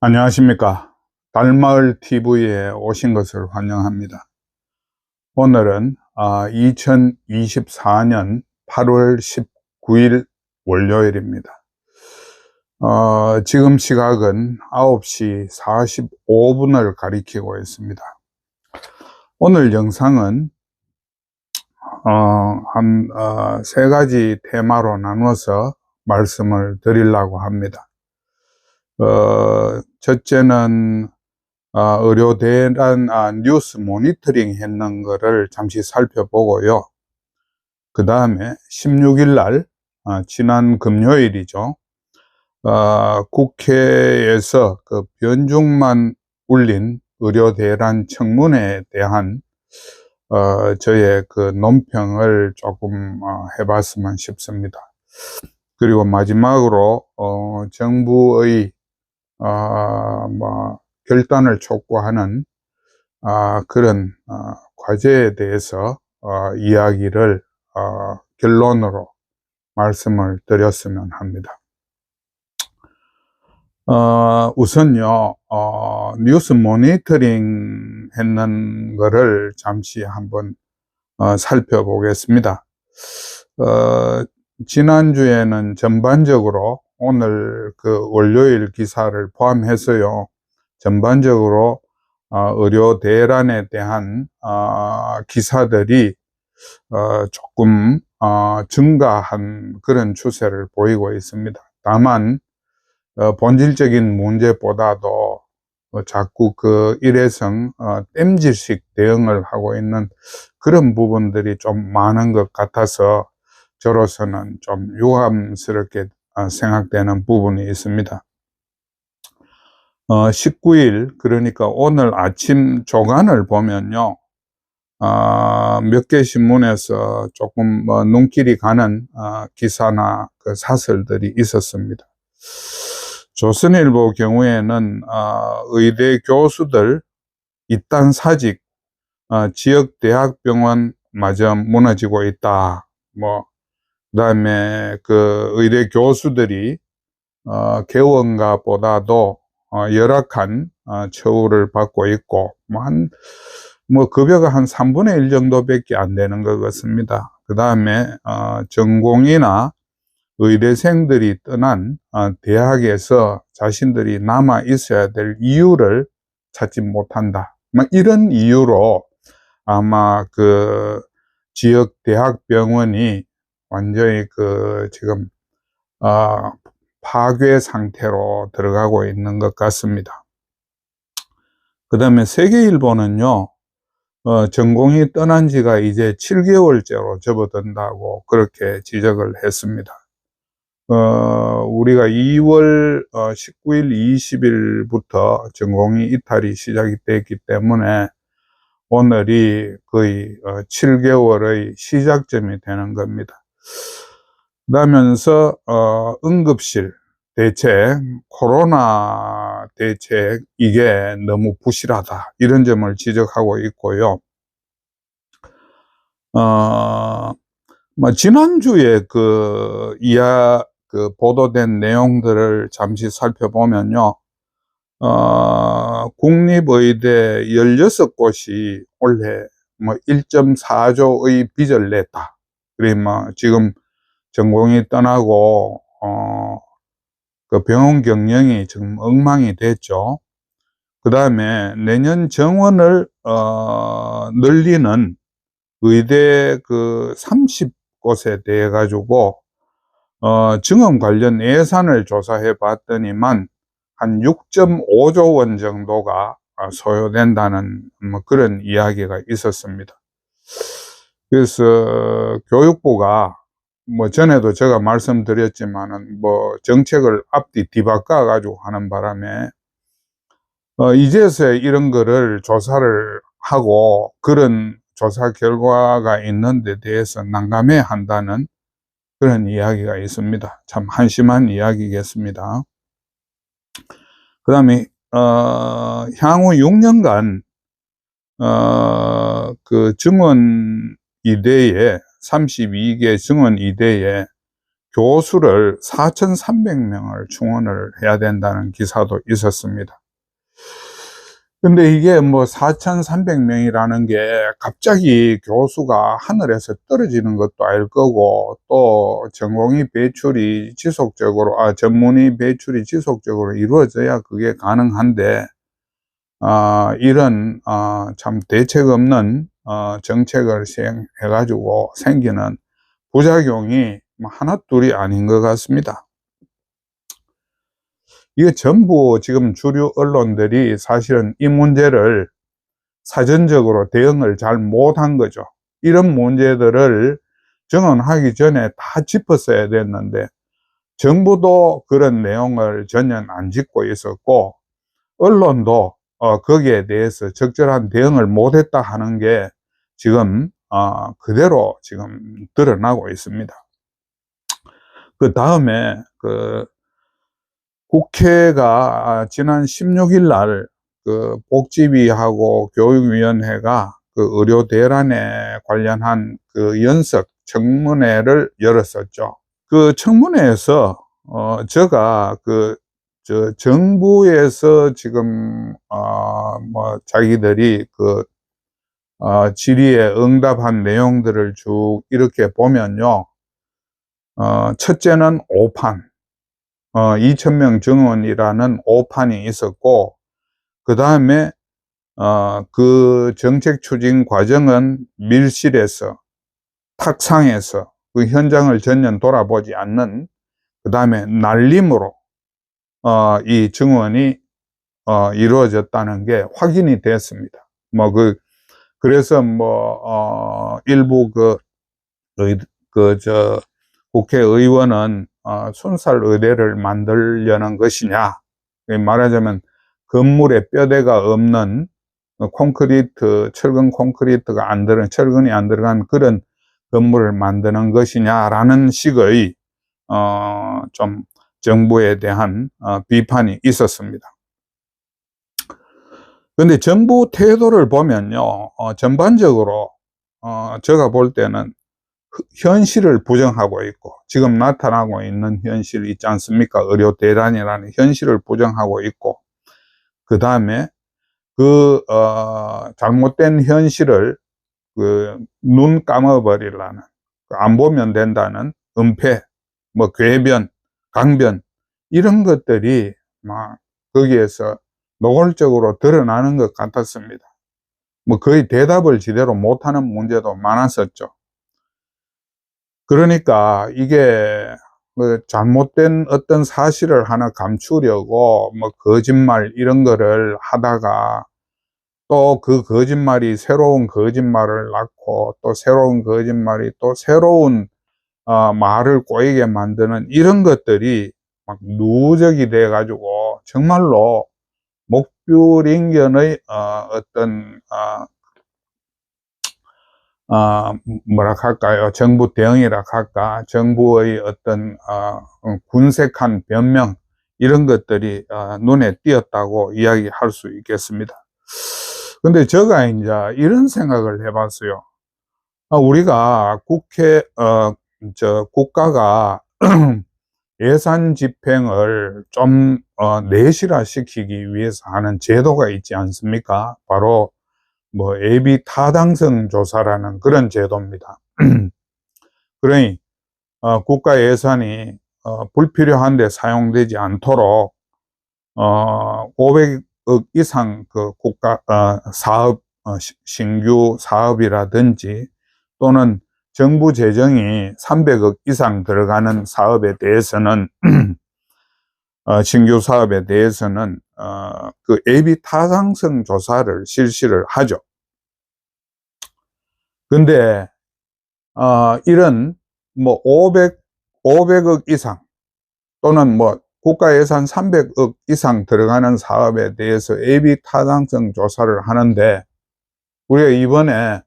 안녕하십니까. 달마을 TV에 오신 것을 환영합니다. 오늘은 2024년 8월 19일 월요일입니다. 지금 시각은 9시 45분을 가리키고 있습니다. 오늘 영상은 한 세 가지 테마로 나눠서 말씀을 드리려고 합니다. 첫째는 의료대란 뉴스 모니터링 했는 거를 잠시 살펴보고요. 그 다음에 16일 날, 지난 금요일이죠. 국회에서 그 변죽만 울린 의료대란 청문회에 대한 저의 그 논평을 조금 해봤으면 싶습니다. 그리고 마지막으로 정부의 결단을 촉구하는 그런 과제에 대해서 이야기를 결론으로 말씀을 드렸으면 합니다. 우선요, 뉴스 모니터링 했는 거를 잠시 한번 살펴보겠습니다. 지난주에는 전반적으로 오늘 그 월요일 기사를 포함해서요, 전반적으로 의료 대란에 대한 기사들이 조금 증가한 그런 추세를 보이고 있습니다. 다만 본질적인 문제보다도 자꾸 그 일회성 땜질식 대응을 하고 있는 그런 부분들이 좀 많은 것 같아서 저로서는 좀 유감스럽게 생각되는 부분이 있습니다. 19일, 그러니까 오늘 아침 조간을 보면요, 몇 개 신문에서 조금 눈길이 가는 기사나 그 사설들이 있었습니다. 조선일보 경우에는 의대 교수들 이딴 사직, 지역 대학병원마저 무너지고 있다. 그다음에 그 의대 교수들이 개원가보다도 열악한 처우를 받고 있고, 급여가 한 3분의 1 정도밖에 안 되는 것 같습니다. 그 다음에 전공이나 의대생들이 떠난 대학에서 자신들이 남아 있어야 될 이유를 찾지 못한다. 이런 이유로 아마 그 지역 대학병원이 완전히 그 지금 파괴 상태로 들어가고 있는 것 같습니다. 그 다음에 세계일보는요, 전공이 떠난 지가 이제 7개월째로 접어든다고 그렇게 지적을 했습니다. 우리가 2월 19일, 20일부터 전공이 이탈이 시작이 됐기 때문에 오늘이 거의 7개월의 시작점이 되는 겁니다. 그러면서 응급실 대책, 코로나 대책, 이게 너무 부실하다, 이런 점을 지적하고 있고요. 지난주에 그 보도된 내용들을 잠시 살펴보면요, 국립의대 16곳이 올해 1.4조의 빚을 냈다. 지금 전공이 떠나고 그 병원 경영이 지금 엉망이 됐죠. 그 다음에 내년 정원을 늘리는 의대 그 30곳에 대해 가지고 증원 관련 예산을 조사해 봤더니만 한 6.5조 원 정도가 소요된다는 그런 이야기가 있었습니다. 그래서 교육부가 전에도 제가 말씀드렸지만은 정책을 앞뒤 뒤바꿔 가지고 하는 바람에 이제서야 이런 거를 조사를 하고 그런 조사 결과가 있는 데 대해서 난감해 한다는 그런 이야기가 있습니다. 참 한심한 이야기겠습니다. 그 다음에 향후 6년간 그 증원 이대에 32개 증원 이대에 교수를 4,300명을 충원을 해야 된다는 기사도 있었습니다. 근데 이게 뭐 4,300명이라는 게 갑자기 교수가 하늘에서 떨어지는 것도 알 거고, 또 전공의 배출이 지속적으로, 전문의 배출이 지속적으로 이루어져야 그게 가능한데, 이런, 참 대책 없는, 정책을 시행해가지고 생기는 부작용이 하나 둘이 아닌 것 같습니다. 이게 전부 지금 주류 언론들이 사실은 이 문제를 사전적으로 대응을 잘 못한 거죠. 이런 문제들을 정언하기 전에 다 짚었어야 됐는데, 정부도 그런 내용을 전혀 안 짚고 있었고, 언론도 거기에 대해서 적절한 대응을 못했다 하는 게 지금 그대로 지금 드러나고 있습니다. 그 다음에 국회가 지난 16일 날 복지위하고 교육위원회가 의료 대란에 관련한 연석 청문회를 열었었죠. 그 청문회에서 제가 정부에서 지금 뭐 자기들이 질의에 응답한 내용들을 쭉 이렇게 보면요, 첫째는 오판, 2,000명 정원이라는 오판이 있었고, 그 다음에 그 정책 추진 과정은 밀실에서, 탁상에서 그 현장을 전혀 돌아보지 않는, 그 다음에 날림으로 이 증언이 이루어졌다는 게 확인이 됐습니다. 그래서 일부 국회의원은 순살 의대를 만들려는 것이냐, 말하자면 건물에 뼈대가 없는 철근 콘크리트가 철근이 안 들어간 그런 건물을 만드는 것이냐라는 식의 좀 정부에 대한 비판이 있었습니다. 근데 정부 태도를 보면요, 전반적으로 제가 볼 때는 현실을 부정하고 있고, 지금 나타나고 있는 현실 있지 않습니까? 의료 대란이라는 현실을 부정하고 있고, 그 다음에 잘못된 현실을 눈 감아버리려는, 안 보면 된다는 은폐, 궤변, 강변, 이런 것들이 막 거기에서 노골적으로 드러나는 것 같았습니다. 거의 대답을 제대로 못하는 문제도 많았었죠. 그러니까 이게 잘못된 어떤 사실을 하나 감추려고 거짓말 이런 거를 하다가, 또 그 거짓말이 새로운 거짓말을 낳고, 또 새로운 거짓말이 또 새로운 말을 꼬이게 만드는 이런 것들이 막 누적이 돼 가지고 정말로 목불인견의 어떤 뭐라 할까요? 정부 대응이라 할까? 정부의 어떤 군색한 변명, 이런 것들이 눈에 띄었다고 이야기할 수 있겠습니다. 근데 제가 이제 이런 생각을 해봤어요. 우리가 국가가 예산 집행을 좀 내실화시키기 위해서 하는 제도가 있지 않습니까? 바로 예비 타당성 조사라는 그런 제도입니다. 그러니 국가 예산이 불필요한 데 사용되지 않도록 500억 이상 사업, 신규 사업이라든지, 또는 정부 재정이 300억 이상 들어가는 사업에 대해서는 신규 사업에 대해서는 예비 타당성 조사를 실시를 하죠. 근데 이런 500억 이상, 또는 국가 예산 300억 이상 들어가는 사업에 대해서 예비 타당성 조사를 하는데, 우리가 이번에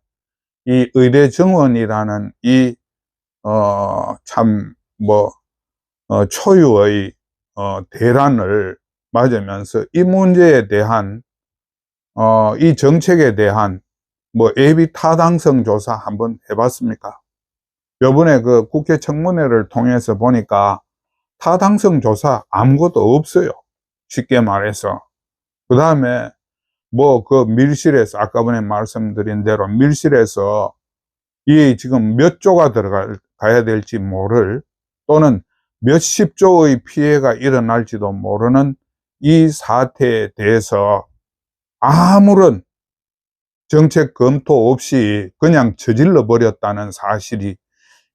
이 의대 정원이라는 초유의 대란을 맞으면서 이 문제에 대한 이 정책에 대한 예비 타당성 조사 한번 해봤습니까? 요번에 그 국회 청문회를 통해서 보니까 타당성 조사 아무것도 없어요. 쉽게 말해서. 그 다음에 뭐 그 밀실에서, 아까 전에 말씀드린 대로 밀실에서 이 지금 몇 조가 들어가야 될지 모를, 또는 몇십 조의 피해가 일어날지도 모르는 이 사태에 대해서 아무런 정책 검토 없이 그냥 저질러 버렸다는 사실이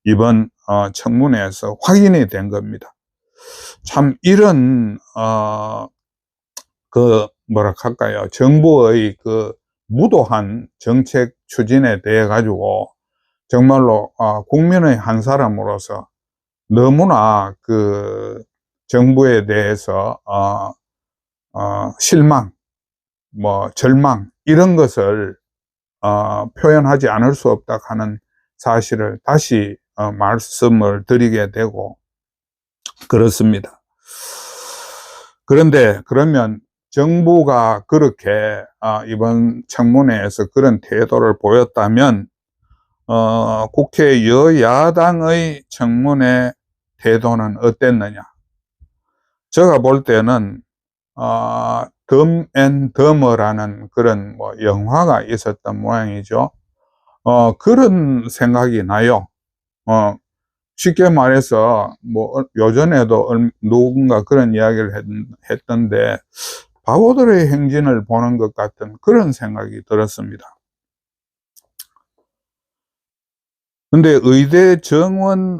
이번 청문회에서 확인이 된 겁니다. 참 이런 그 뭐라 할까요, 정부의 그 무도한 정책 추진에 대해 가지고 정말로 국민의 한 사람으로서 너무나 그 정부에 대해서 실망, 뭐 절망, 이런 것을 표현하지 않을 수 없다 하는 사실을 다시 말씀을 드리게 되고 그렇습니다. 그런데 그러면 정부가 그렇게 이번 청문회에서 그런 태도를 보였다면 국회 여야당의 청문회 태도는 어땠느냐? 제가 볼 때는 덤 앤 더머라는 그런 뭐 영화가 있었던 모양이죠. 그런 생각이 나요. 쉽게 말해서 뭐 요전에도 누군가 그런 이야기를 했던데, 바보들의 행진을 보는 것 같은 그런 생각이 들었습니다. 근데 의대 정원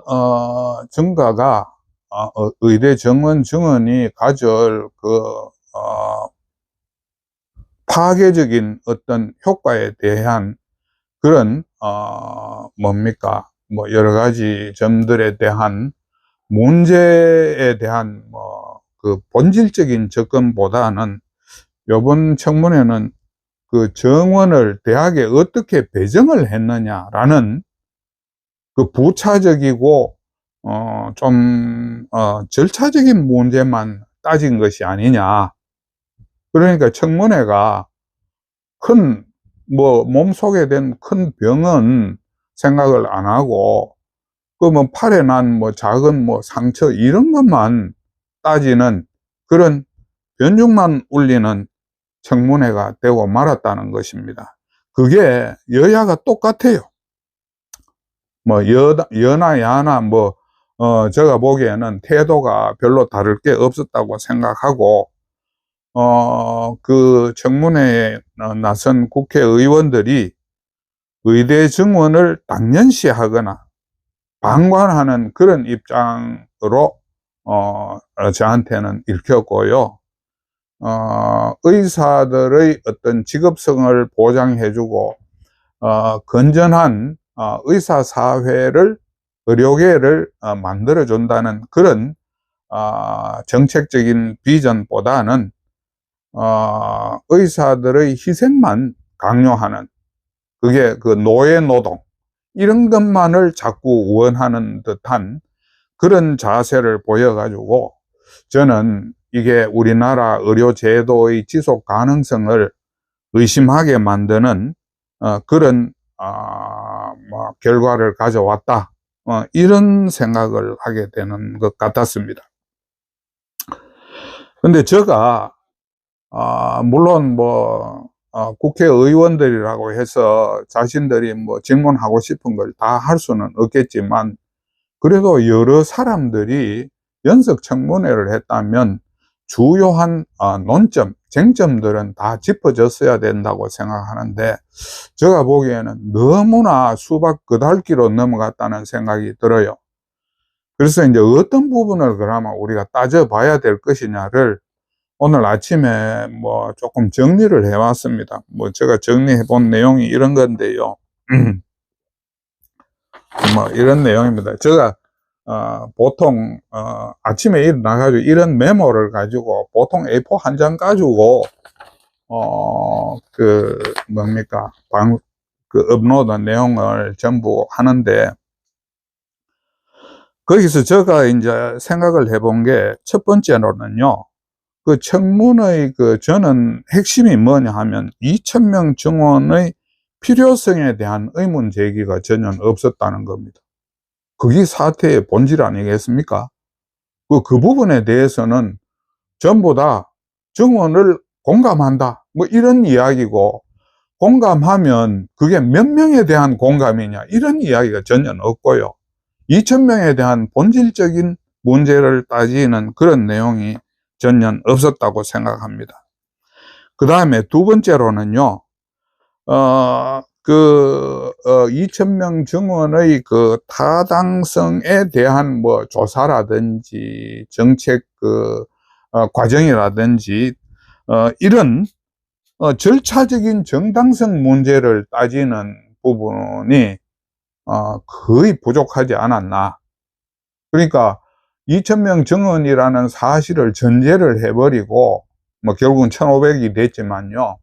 증가가 의대 정원 증원이 가질 그 파괴적인 어떤 효과에 대한 그런 뭡니까, 뭐 여러 가지 점들에 대한 문제에 대한 뭐 그 본질적인 접근보다는 요번 청문회는 그 정원을 대학에 어떻게 배정을 했느냐라는 그 부차적이고 절차적인 문제만 따진 것이 아니냐. 그러니까 청문회가 큰 뭐 몸속에 된 큰 병은 생각을 안 하고 그 뭐 팔에 난 뭐 작은 뭐 상처 이런 것만 따지는 그런 변죽만 울리는 청문회가 되고 말았다는 것입니다. 그게 여야가 똑같아요. 뭐 여나 야나 뭐 제가 보기에는 태도가 별로 다를 게 없었다고 생각하고 그 청문회에 나선 국회의원들이 의대 정원을 당연시하거나 방관하는 그런 입장으로 저한테는 읽혔고요. 의사들의 어떤 직업성을 보장해주고 건전한 의사사회를, 의료계를 만들어준다는 그런 정책적인 비전보다는 의사들의 희생만 강요하는, 그게 그 노예 노동 이런 것만을 자꾸 원하는 듯한 그런 자세를 보여가지고 저는 이게 우리나라 의료제도의 지속 가능성을 의심하게 만드는 그런 뭐 결과를 가져왔다, 이런 생각을 하게 되는 것 같았습니다. 근데 제가 물론 뭐 국회의원들이라고 해서 자신들이 뭐 질문하고 싶은 걸 다 할 수는 없겠지만, 그래도 여러 사람들이 연석 청문회를 했다면 주요한 논점, 쟁점들은 다 짚어졌어야 된다고 생각하는데, 제가 보기에는 너무나 수박 그달기로 넘어갔다는 생각이 들어요. 그래서 이제 어떤 부분을 그러면 우리가 따져봐야 될 것이냐를 오늘 아침에 뭐 조금 정리를 해왔습니다. 뭐 제가 정리해 본 내용이 이런 건데요. 뭐 이런 내용입니다. 제가 보통 아침에 일어나가지고 이런 메모를 가지고 보통 A4 한 장 가지고 그 뭡니까, 그 업로드 내용을 전부 하는데, 거기서 제가 이제 생각을 해본 게 첫 번째로는요, 그 청문의 저는 핵심이 뭐냐 하면 2,000명 증원의 필요성에 대한 의문 제기가 전혀 없었다는 겁니다. 그게 사태의 본질 아니겠습니까? 그 부분에 대해서는 전부 다 정원을 공감한다, 뭐 이런 이야기고, 공감하면 그게 몇 명에 대한 공감이냐, 이런 이야기가 전혀 없고요. 2,000명에 대한 본질적인 문제를 따지는 그런 내용이 전혀 없었다고 생각합니다. 그 다음에 두 번째로는요, 2,000명 정원의 그 타당성에 대한 뭐 조사라든지 정책 과정이라든지, 이런 절차적인 정당성 문제를 따지는 부분이 거의 부족하지 않았나. 그러니까 2,000명 정원이라는 사실을 전제를 해버리고, 뭐 결국은 1,500이 됐지만요,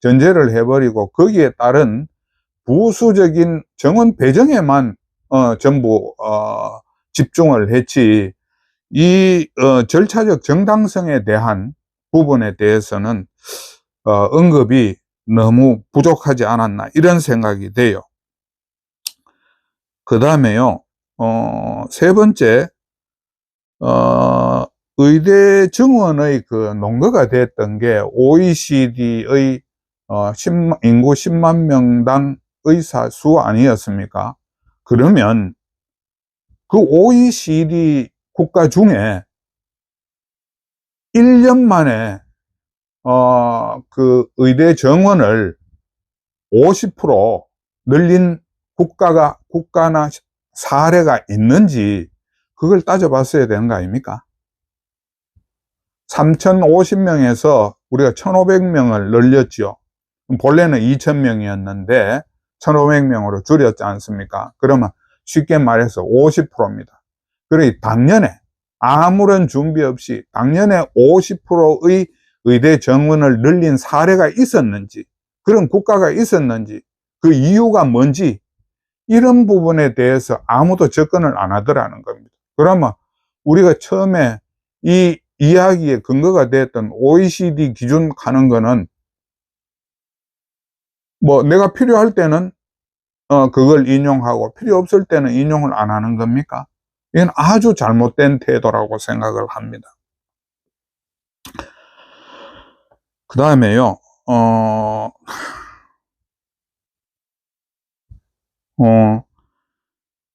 전제를 해버리고 거기에 따른 부수적인 정원 배정에만 전부 집중을 했지, 이 절차적 정당성에 대한 부분에 대해서는 언급이 너무 부족하지 않았나, 이런 생각이 돼요. 그 다음에요, 세 번째, 의대 정원의 그 논거가 됐던 게 OECD의 인구 10만 명당 의사 수 아니었습니까? 그러면 그 OECD 국가 중에 1년 만에 그 의대 정원을 50% 늘린 국가나 사례가 있는지, 그걸 따져봤어야 되는 거 아닙니까? 3,050명에서 우리가 1,500명을 늘렸죠. 본래는 2,000명이었는데 1,500명으로 줄였지 않습니까? 그러면 쉽게 말해서 50%입니다. 그러니 당년에 아무런 준비 없이 당년에 50%의 의대 정원을 늘린 사례가 있었는지, 그런 국가가 있었는지, 그 이유가 뭔지, 이런 부분에 대해서 아무도 접근을 안 하더라는 겁니다. 그러면 우리가 처음에 이 이야기의 근거가 됐던 OECD 기준 가는 거는, 뭐 내가 필요할 때는 그걸 인용하고 필요 없을 때는 인용을 안 하는 겁니까? 이건 아주 잘못된 태도라고 생각을 합니다. 그 다음에요,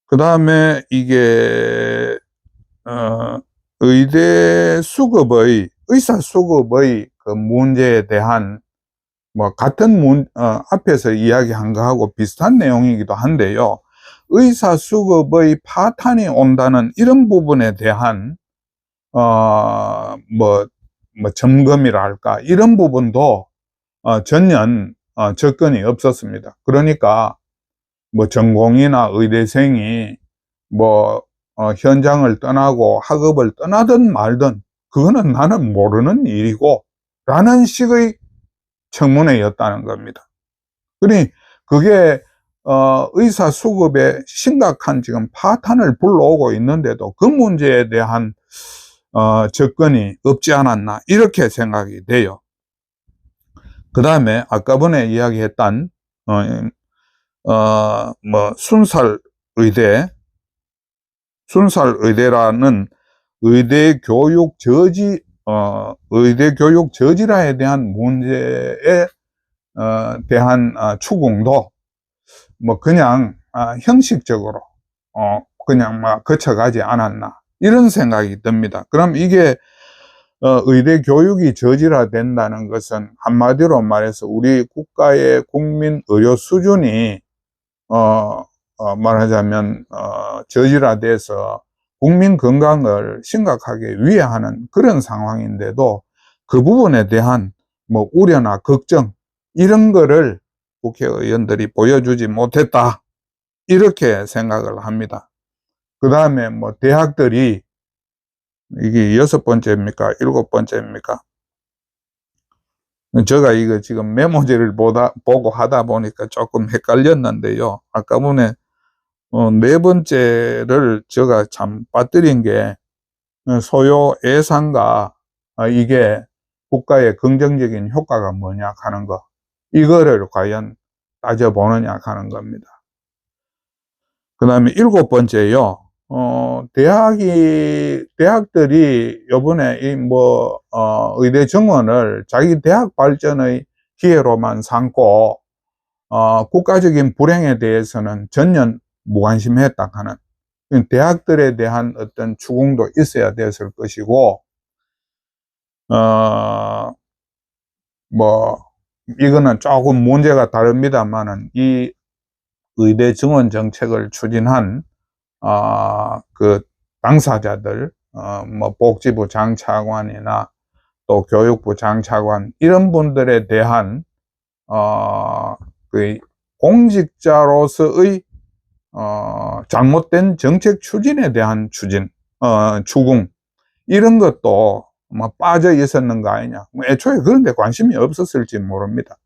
그 다음에 이게 의대 수급의, 의사 수급의 그 문제에 대한, 뭐 같은 앞에서 이야기한 거하고 비슷한 내용이기도 한데요, 의사 수급의 파탄이 온다는 이런 부분에 대한 뭐 점검이라 할까, 이런 부분도 전혀 접근이 없었습니다. 그러니까 뭐 전공이나 의대생이 뭐 현장을 떠나고 학업을 떠나든 말든 그거는 나는 모르는 일이고 라는 식의 청문회였다는 겁니다. 그러니 그게 의사 수급에 심각한 지금 파탄을 불러오고 있는데도 그 문제에 대한 접근이 없지 않았나, 이렇게 생각이 돼요. 그 다음에 아까 전에 이야기했던 뭐 순살의대라는 의대 교육 저지라에 대한 문제에 대한 추궁도 뭐 그냥 형식적으로 그냥 막 거쳐가지 않았나, 이런 생각이 듭니다. 그럼 이게 의대 교육이 저지라된다는 것은 한마디로 말해서 우리 국가의 국민 의료 수준이 말하자면 저지라돼서 국민 건강을 심각하게 위해하는 그런 상황인데도 그 부분에 대한 뭐 우려나 걱정, 이런 거를 국회의원들이 보여주지 못했다, 이렇게 생각을 합니다. 그 다음에 뭐 대학들이, 이게 6번째입니까? 7번째입니까? 제가 이거 지금 메모지를 보고 하다 보니까 조금 헷갈렸는데요. 아까 전에 4번째를 제가 참 빠뜨린 게 소요 예산과 이게 국가의 긍정적인 효과가 뭐냐 하는 거, 이거를 과연 따져보느냐 하는 겁니다. 그 다음에 7번째요. 대학들이 요번에 의대 정원을 자기 대학 발전의 기회로만 삼고, 국가적인 불행에 대해서는 전혀 무관심했다 하는, 대학들에 대한 어떤 추궁도 있어야 됐을 것이고, 이거는 조금 문제가 다릅니다만은, 이 의대 정원 정책을 추진한, 그 당사자들, 복지부 장차관이나 또 교육부 장차관, 이런 분들에 대한, 그 공직자로서의, 잘못된 정책 추진에 대한 추궁, 이런 것도 빠져 있었는가 아니냐. 애초에 그런 데 관심이 없었을지 모릅니다.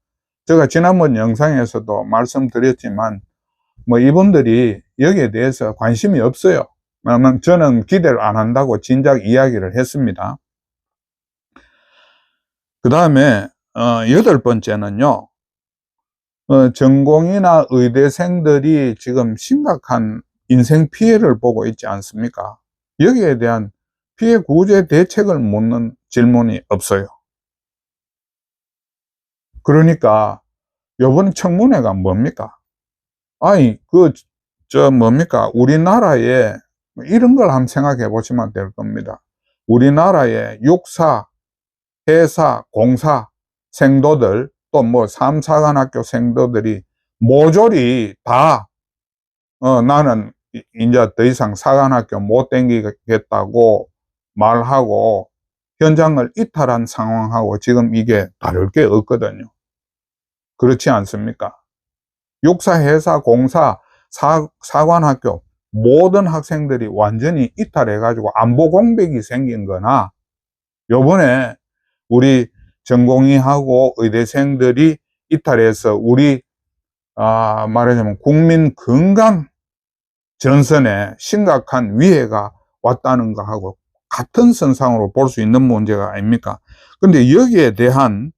제가 지난번 영상에서도 말씀드렸지만, 이분들이 여기에 대해서 관심이 없어요. 저는 기대를 안 한다고 진작 이야기를 했습니다. 그 다음에, 8번째는요, 전공이나 의대생들이 지금 심각한 인생 피해를 보고 있지 않습니까? 여기에 대한 피해 구제 대책을 묻는 질문이 없어요. 그러니까, 요번 청문회가 뭡니까? 우리나라에, 이런 걸 한번 생각해 보시면 될 겁니다. 우리나라의 육사, 해사, 공사, 생도들, 또 삼사관학교 생도들이 모조리 다, 나는 이제 더 이상 사관학교 못 다니겠다고 말하고 현장을 이탈한 상황하고 지금 이게 다를 게 없거든요. 그렇지 않습니까? 육사, 해사, 공사, 사관학교 모든 학생들이 완전히 이탈해가지고 안보 공백이 생긴 거나, 요번에 우리 전공의하고 의대생들이 이탈해서 우리, 말하자면 국민 건강 전선에 심각한 위해가 왔다는 거하고 같은 선상으로 볼 수 있는 문제가 아닙니까? 근데 여기에 대한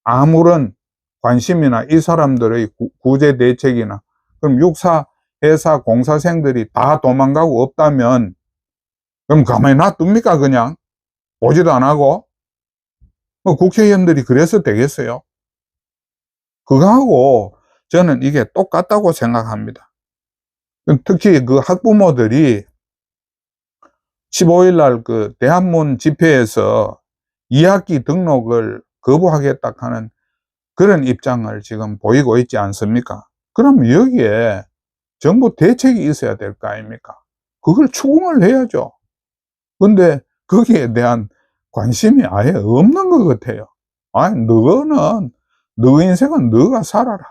아무런 관심이나 이 사람들의 구제 대책이나, 그럼 육사, 해사, 공사생들이 다 도망가고 없다면 그럼 가만히 놔둡니까? 그냥 보지도 안 하고? 국회의원들이 그래서 되겠어요? 그거하고 저는 이게 똑같다고 생각합니다. 특히 그 학부모들이 15일 날 그 대한문 집회에서 2학기 등록을 거부하겠다 하는 그런 입장을 지금 보이고 있지 않습니까? 그럼 여기에 정부 대책이 있어야 될 거 아닙니까? 그걸 추궁을 해야죠. 근데 거기에 대한 관심이 아예 없는 것 같아요. 너는, 너 인생은 너가 살아라.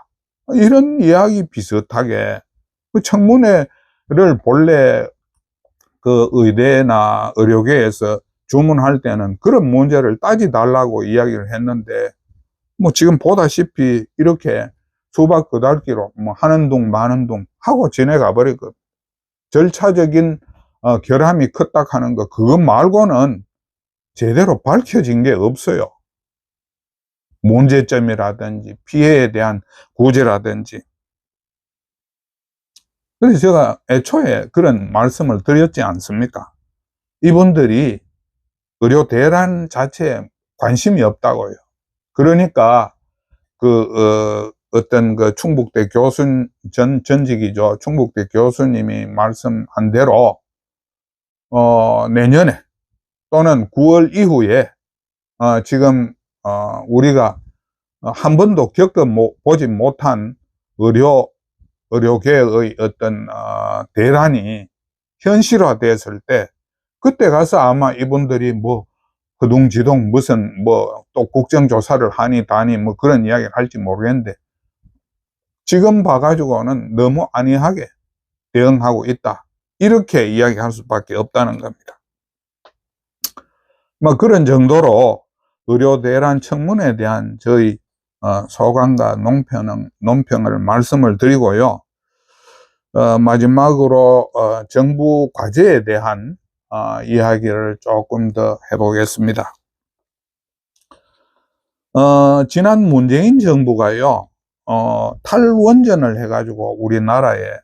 이런 이야기 비슷하게, 그 청문회를 본래 그 의대나 의료계에서 주문할 때는 그런 문제를 따지달라고 이야기를 했는데, 지금 보다시피 이렇게 수박 끄달기로 하는 둥 마는 둥 하고 지내가 버리거든. 절차적인 결함이 컸다 하는 거, 그것 말고는 제대로 밝혀진 게 없어요. 문제점이라든지 피해에 대한 구제라든지. 그래서 제가 애초에 그런 말씀을 드렸지 않습니까? 이분들이 의료 대란 자체에 관심이 없다고요. 그러니까 어떤 그 충북대 전직이죠. 충북대 교수님이 말씀한 대로 내년에 또는 9월 이후에 지금 우리가 한 번도 보지 못한 의료계의 어떤 대란이 현실화됐을 때, 그때 가서 아마 이분들이 허둥지둥 무슨 또 국정조사를 하니 다니 그런 이야기를 할지 모르겠는데, 지금 봐가지고는 너무 안이하게 대응하고 있다, 이렇게 이야기할 수밖에 없다는 겁니다. 그런 정도로 의료대란 청문회에 대한 저희 소감과 논평을 말씀을 드리고요. 마지막으로 정부 과제에 대한 이야기를 조금 더 해보겠습니다. 지난 문재인 정부가요, 탈원전을 해가지고 우리나라에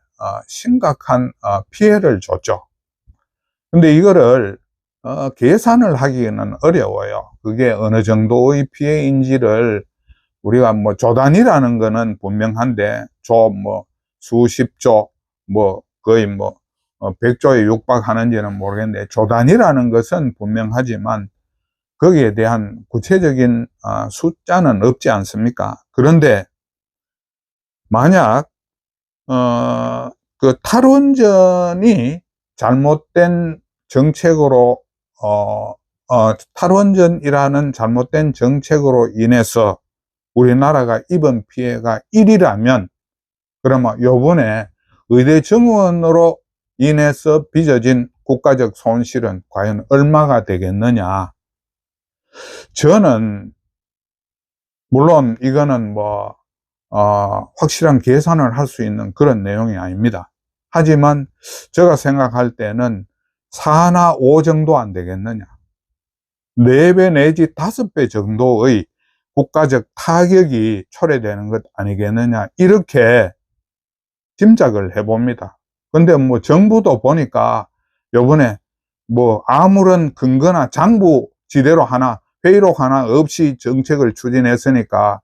심각한 피해를 줬죠. 근데 이거를 계산을 하기는 어려워요. 그게 어느 정도의 피해인지를 우리가 뭐 조 단위라는 거는 분명한데, 수십조, 거의 100조에 육박하는지는 모르겠는데, 조 단위라는 것은 분명하지만 거기에 대한 구체적인 숫자는 없지 않습니까? 그런데 만약 그 탈원전이 잘못된 정책으로 탈원전이라는 잘못된 정책으로 인해서 우리나라가 입은 피해가 1이라면, 그러면 요번에 의대 정원으로 인해서 빚어진 국가적 손실은 과연 얼마가 되겠느냐. 저는 물론 이거는 확실한 계산을 할 수 있는 그런 내용이 아닙니다. 하지만 제가 생각할 때는 4나 5 정도 안 되겠느냐. 4배 내지 5배 정도의 국가적 타격이 초래되는 것 아니겠느냐, 이렇게 짐작을 해봅니다. 근데 정부도 보니까 요번에 아무런 근거나 장부지대로 하나, 회의록 하나 없이 정책을 추진했으니까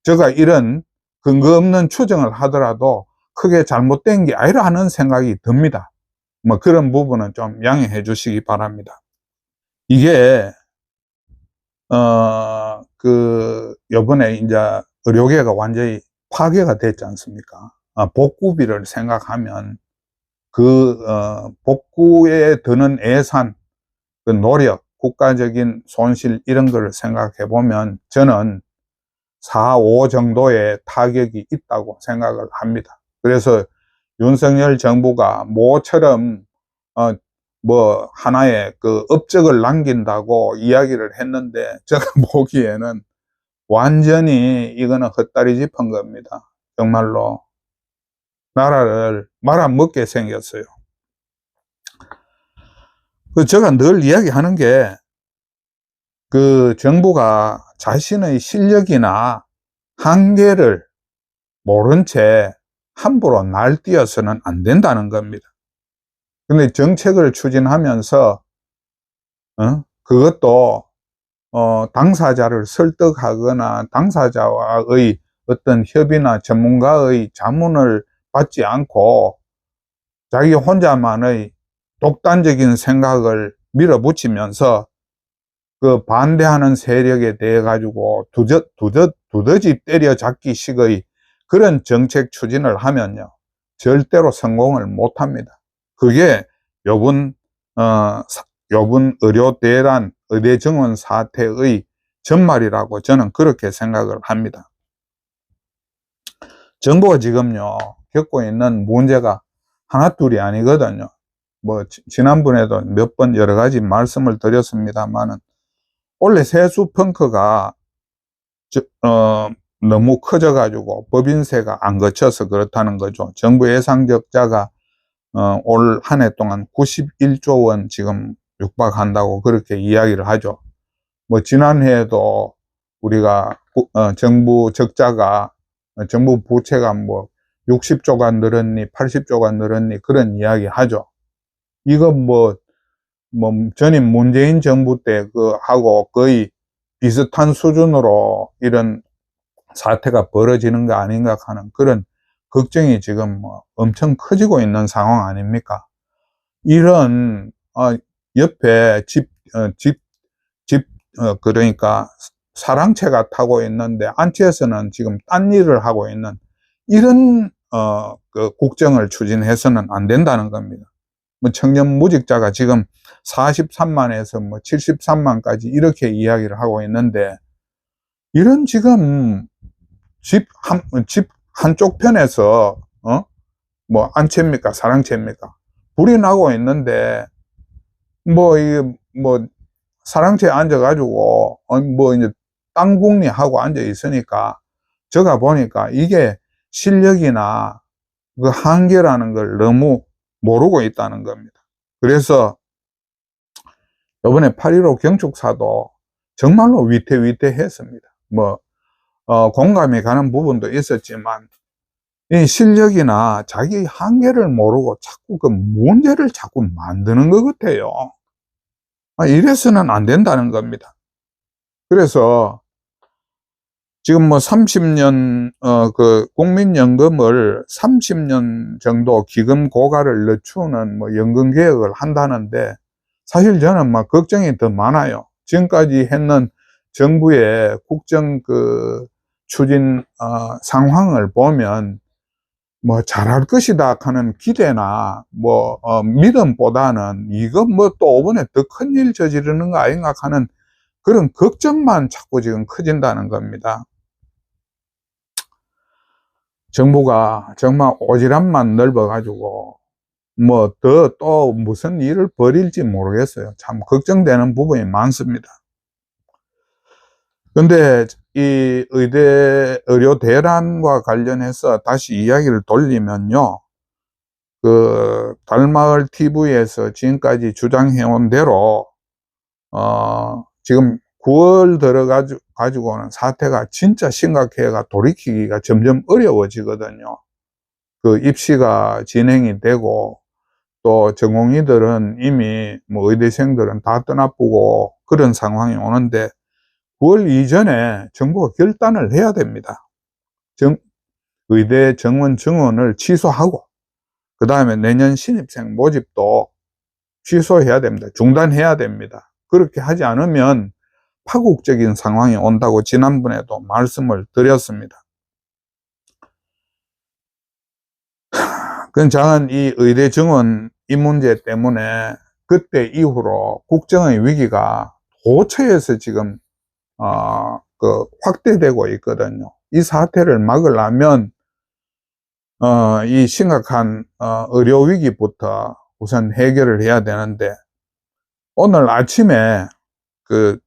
제가 이런 근거 없는 추정을 하더라도 크게 잘못된 게 아니라는 생각이 듭니다. 그런 부분은 좀 양해해 주시기 바랍니다. 이게 요번에 이제 의료계가 완전히 파괴가 됐지 않습니까? 복구비를 생각하면 복구에 드는 예산, 그 노력, 국가적인 손실, 이런 거를 생각해 보면 저는 4, 5 정도의 타격이 있다고 생각을 합니다. 그래서 윤석열 정부가 모처럼 하나의 그 업적을 남긴다고 이야기를 했는데, 제가 보기에는 완전히 이거는 헛다리 짚은 겁니다. 정말로 나라를 말아먹게 생겼어요. 제가 늘 이야기하는 게, 정부가 자신의 실력이나 한계를 모른 채 함부로 날뛰어서는 안 된다는 겁니다. 근데 정책을 추진하면서 그것도 당사자를 설득하거나 당사자와의 어떤 협의나 전문가의 자문을 받지 않고 자기 혼자만의 독단적인 생각을 밀어붙이면서 그 반대하는 세력에 대해 가지고 두더지 때려잡기 식의 그런 정책 추진을 하면요, 절대로 성공을 못 합니다. 그게 요번 의료대란, 의대 정원 사태의 전말이라고 저는 그렇게 생각을 합니다. 정부가 지금요, 겪고 있는 문제가 하나둘이 아니거든요. 지난번에도 몇 번 여러 가지 말씀을 드렸습니다만은, 원래 세수 펑크가 너무 커져가지고 법인세가 안 거쳐서 그렇다는 거죠. 정부 예상 적자가 올 한 해 동안 91조 원 지금 육박한다고 그렇게 이야기를 하죠. 지난해에도 우리가 정부 적자가, 정부 부채가 60조가 늘었니 80조가 늘었니 그런 이야기 하죠. 이거 전임 문재인 정부 때 하고 거의 비슷한 수준으로 이런 사태가 벌어지는 거 아닌가 하는 그런 걱정이 지금 엄청 커지고 있는 상황 아닙니까? 이런 옆에 그러니까 사랑채가 타고 있는데 안치에서는 지금 딴 일을 하고 있는 이런 국정을 추진해서는 안 된다는 겁니다. 청년 무직자가 지금 43만에서 73만까지 이렇게 이야기를 하고 있는데, 이런 지금 집 한쪽 편에서 안채입니까 사랑채입니까? 불이 나고 있는데 이게 사랑채에 앉아가지고 이제 땅궁리하고 앉아 있으니까, 제가 보니까 이게 실력이나 그 한계라는 걸 너무 모르고 있다는 겁니다. 그래서 이번에 8.15 경축사도 정말로 위태위태했습니다. 공감이 가는 부분도 있었지만 이 실력이나 자기 한계를 모르고 자꾸 그 문제를 자꾸 만드는 것 같아요. 이래서는 안 된다는 겁니다. 그래서 지금 뭐 30년, 그 국민연금을 30년 정도 기금 고갈을 늦추는 뭐 연금 개혁을 한다는데, 사실 저는 막 걱정이 더 많아요. 지금까지 했는 정부의 국정 그 추진, 상황을 보면 뭐 잘할 것이다 하는 기대나 뭐, 믿음보다는 이거 뭐 또 이번에 더 큰일 저지르는 거 아닌가 하는 그런 걱정만 자꾸 지금 커진다는 겁니다. 정부가 정말 오지랖만 넓어가지고 뭐 더 또 무슨 일을 벌일지 모르겠어요. 참 걱정되는 부분이 많습니다. 근데 이 의료 대란과 관련해서 다시 이야기를 돌리면요, 그 달마을 TV에서 지금까지 주장해온 대로 지금 9월 가지고는 사태가 진짜 심각해가 돌이키기가 점점 어려워지거든요. 그 입시가 진행이 되고, 또 전공의들은 이미 뭐 의대생들은 다 떠나보고 그런 상황이 오는데, 9월 이전에 정부가 결단을 해야 됩니다. 의대 정원 증원을 취소하고, 그 다음에 내년 신입생 모집도 취소해야 됩니다. 중단해야 됩니다. 그렇게 하지 않으면 파국적인 상황이 온다고 지난번에도 말씀을 드렸습니다. 저는 이 의대 정원 이 문제 때문에 그때 이후로 국정의 위기가 도처에서 지금 확대되고 있거든요. 이 사태를 막으려면 이 심각한 의료 위기부터 우선 해결을 해야 되는데, 오늘 아침에 그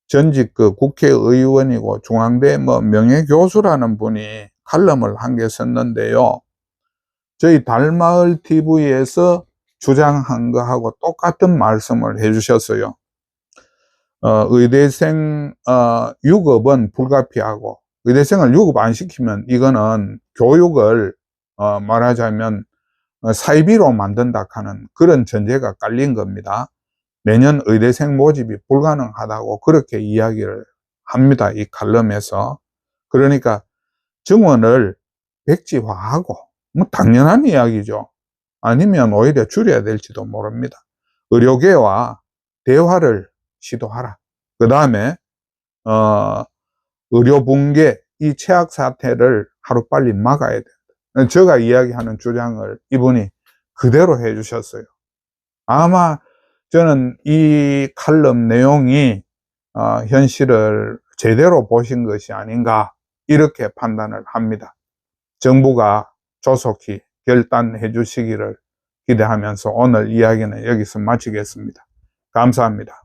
전직 그 국회의원이고 중앙대 뭐 명예교수라는 분이 칼럼을 한 개 썼는데요, 저희 달마을 TV에서 주장한 거하고 똑같은 말씀을 해주셨어요. 의대생 유급은 불가피하고, 의대생을 유급 안 시키면 이거는 교육을 말하자면 사이비로 만든다 하는 그런 전제가 깔린 겁니다. 내년 의대생 모집이 불가능하다고 그렇게 이야기를 합니다, 이 칼럼에서. 그러니까 정원을 백지화하고, 뭐 당연한 이야기죠. 아니면 오히려 줄여야 될지도 모릅니다. 의료계와 대화를 시도하라. 그 다음에 의료 붕괴, 이 최악 사태를 하루빨리 막아야 된다. 제가 이야기하는 주장을 이분이 그대로 해주셨어요. 아마 저는 이 칼럼 내용이 현실을 제대로 보신 것이 아닌가, 이렇게 판단을 합니다. 정부가 조속히 결단해 주시기를 기대하면서 오늘 이야기는 여기서 마치겠습니다. 감사합니다.